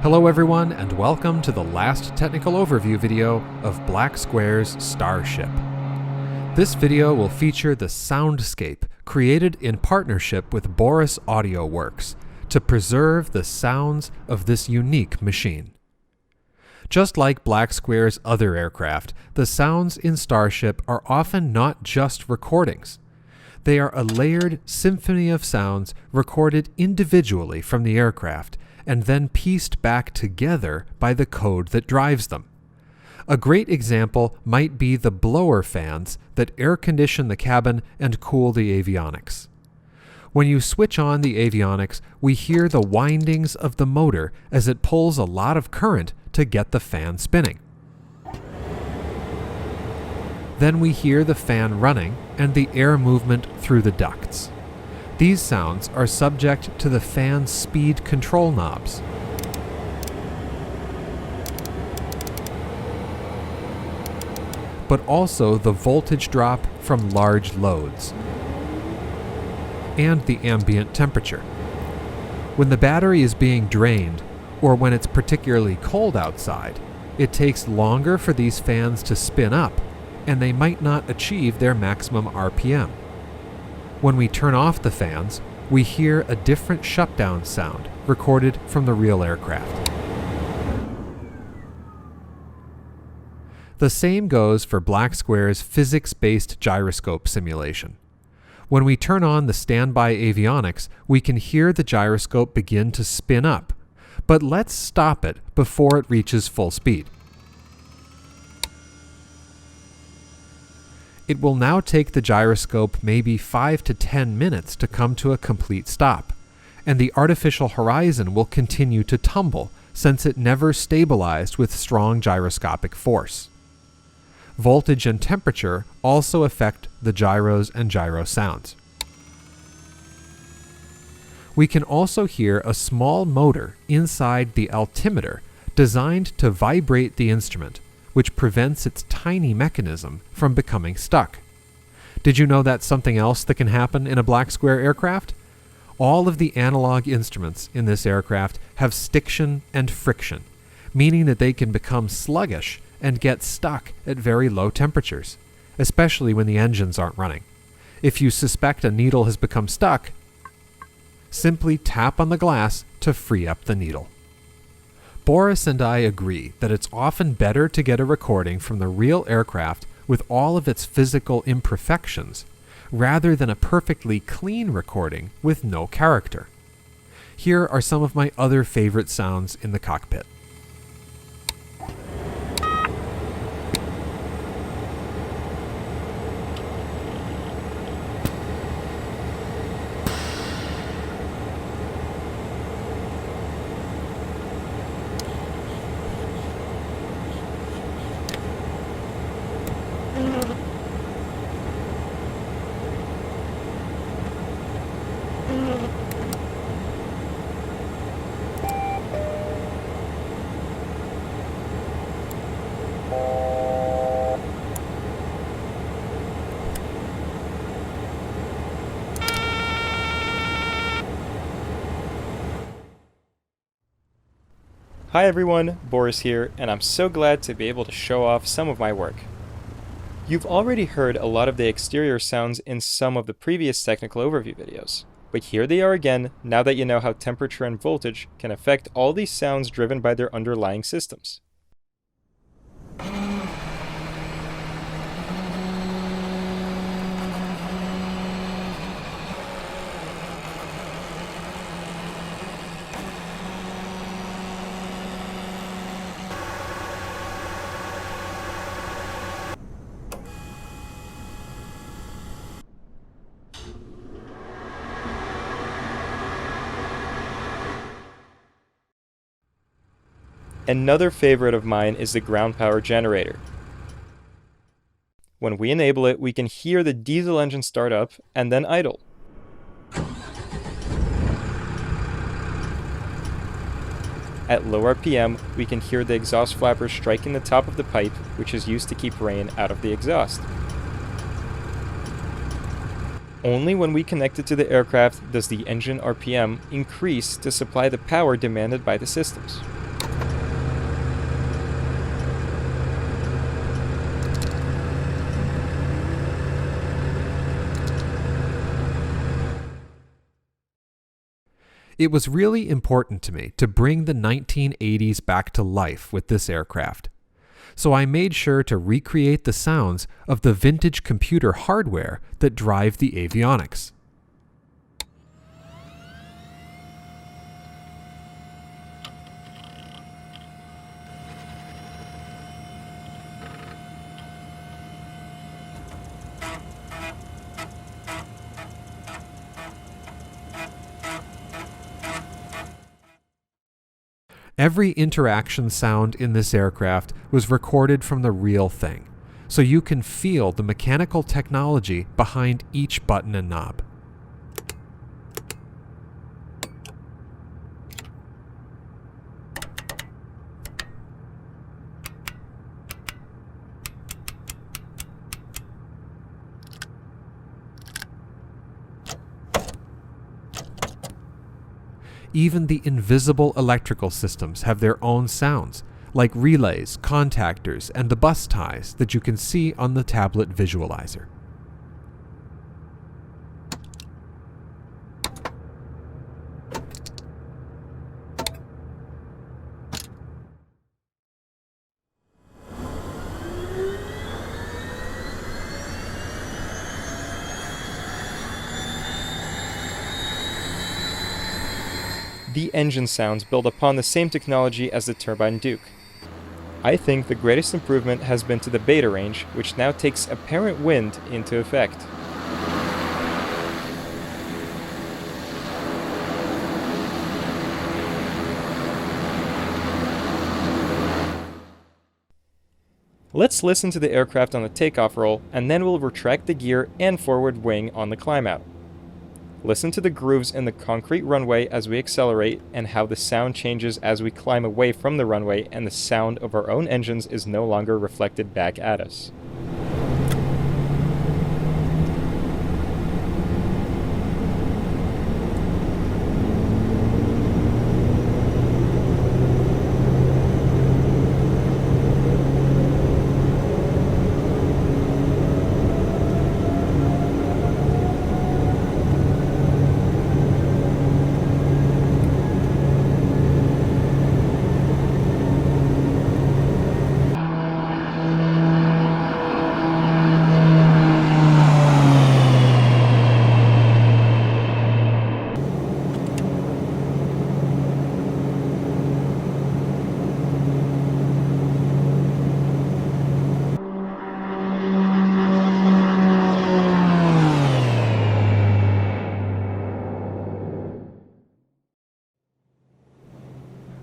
Hello everyone, and welcome to the last technical overview video of Black Square's Starship. This video will feature the soundscape created in partnership with Boris Audio Works to preserve the sounds of this unique machine. Just like Black Square's other aircraft, the sounds in Starship are often not just recordings. They are a layered symphony of sounds recorded individually from the aircraft and then pieced back together by the code that drives them. A great example might be the blower fans that air condition the cabin and cool the avionics. When you switch on the avionics, we hear the windings of the motor as it pulls a lot of current to get the fan spinning. Then we hear the fan running and the air movement through the ducts. These sounds are subject to the fan's speed control knobs. But also the voltage drop from large loads and the ambient temperature. When the battery is being drained, or when it's particularly cold outside, it takes longer for these fans to spin up, and they might not achieve their maximum RPM. When we turn off the fans, we hear a different shutdown sound recorded from the real aircraft. The same goes for Black Square's physics-based gyroscope simulation. When we turn on the standby avionics, we can hear the gyroscope begin to spin up, but let's stop it before it reaches full speed. It will now take the gyroscope maybe 5 to 10 minutes to come to a complete stop, and the artificial horizon will continue to tumble since it never stabilized with strong gyroscopic force. Voltage and temperature also affect the gyros and gyro sounds. We can also hear a small motor inside the altimeter designed to vibrate the instrument, which prevents its tiny mechanism from becoming stuck. Did you know that's something else that can happen in a Black Square aircraft? All of the analog instruments in this aircraft have stiction and friction, meaning that they can become sluggish and get stuck at very low temperatures, especially when the engines aren't running. If you suspect a needle has become stuck, simply tap on the glass to free up the needle. Boris and I agree that it's often better to get a recording from the real aircraft with all of its physical imperfections, rather than a perfectly clean recording with no character. Here are some of my other favorite sounds in the cockpit. Hi everyone, Boris here, and I'm so glad to be able to show off some of my work. You've already heard a lot of the exterior sounds in some of the previous technical overview videos, but here they are again now that you know how temperature and voltage can affect all these sounds driven by their underlying systems. Another favorite of mine is the ground power generator. When we enable it, we can hear the diesel engine start up and then idle. At low RPM, we can hear the exhaust flappers striking the top of the pipe, which is used to keep rain out of the exhaust. Only when we connect it to the aircraft does the engine RPM increase to supply the power demanded by the systems. It was really important to me to bring the 1980s back to life with this aircraft. So I made sure to recreate the sounds of the vintage computer hardware that drive the avionics. Every interaction sound in this aircraft was recorded from the real thing, so you can feel the mechanical technology behind each button and knob. Even the invisible electrical systems have their own sounds, like relays, contactors, and the bus ties that you can see on the tablet visualizer. The engine sounds build upon the same technology as the Turbine Duke. I think the greatest improvement has been to the beta range, which now takes apparent wind into effect. Let's listen to the aircraft on the takeoff roll, and then we'll retract the gear and forward wing on the climb out. Listen to the grooves in the concrete runway as we accelerate, and how the sound changes as we climb away from the runway and the sound of our own engines is no longer reflected back at us.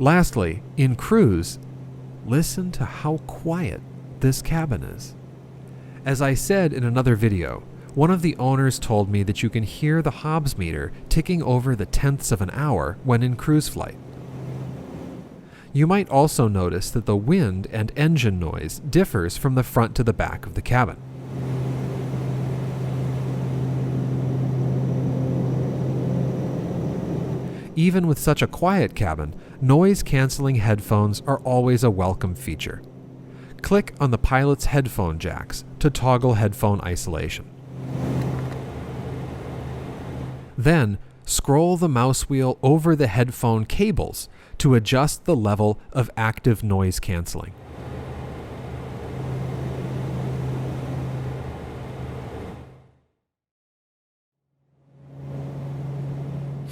Lastly, in cruise, listen to how quiet this cabin is. As I said in another video, one of the owners told me that you can hear the Hobbs meter ticking over the tenths of an hour when in cruise flight. You might also notice that the wind and engine noise differs from the front to the back of the cabin. Even with such a quiet cabin, noise-canceling headphones are always a welcome feature. Click on the pilot's headphone jacks to toggle headphone isolation. Then, scroll the mouse wheel over the headphone cables to adjust the level of active noise canceling.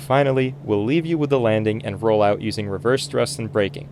Finally, we'll leave you with the landing and roll out using reverse thrust and braking.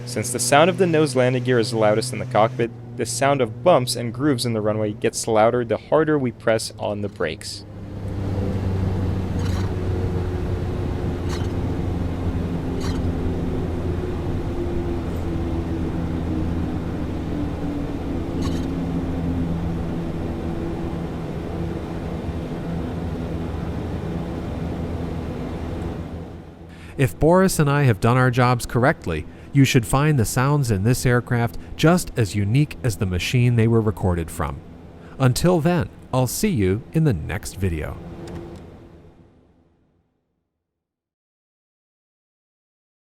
Since the sound of the nose landing gear is loudest in the cockpit, the sound of bumps and grooves in the runway gets louder the harder we press on the brakes. If Boris and I have done our jobs correctly, you should find the sounds in this aircraft just as unique as the machine they were recorded from. Until then, I'll see you in the next video.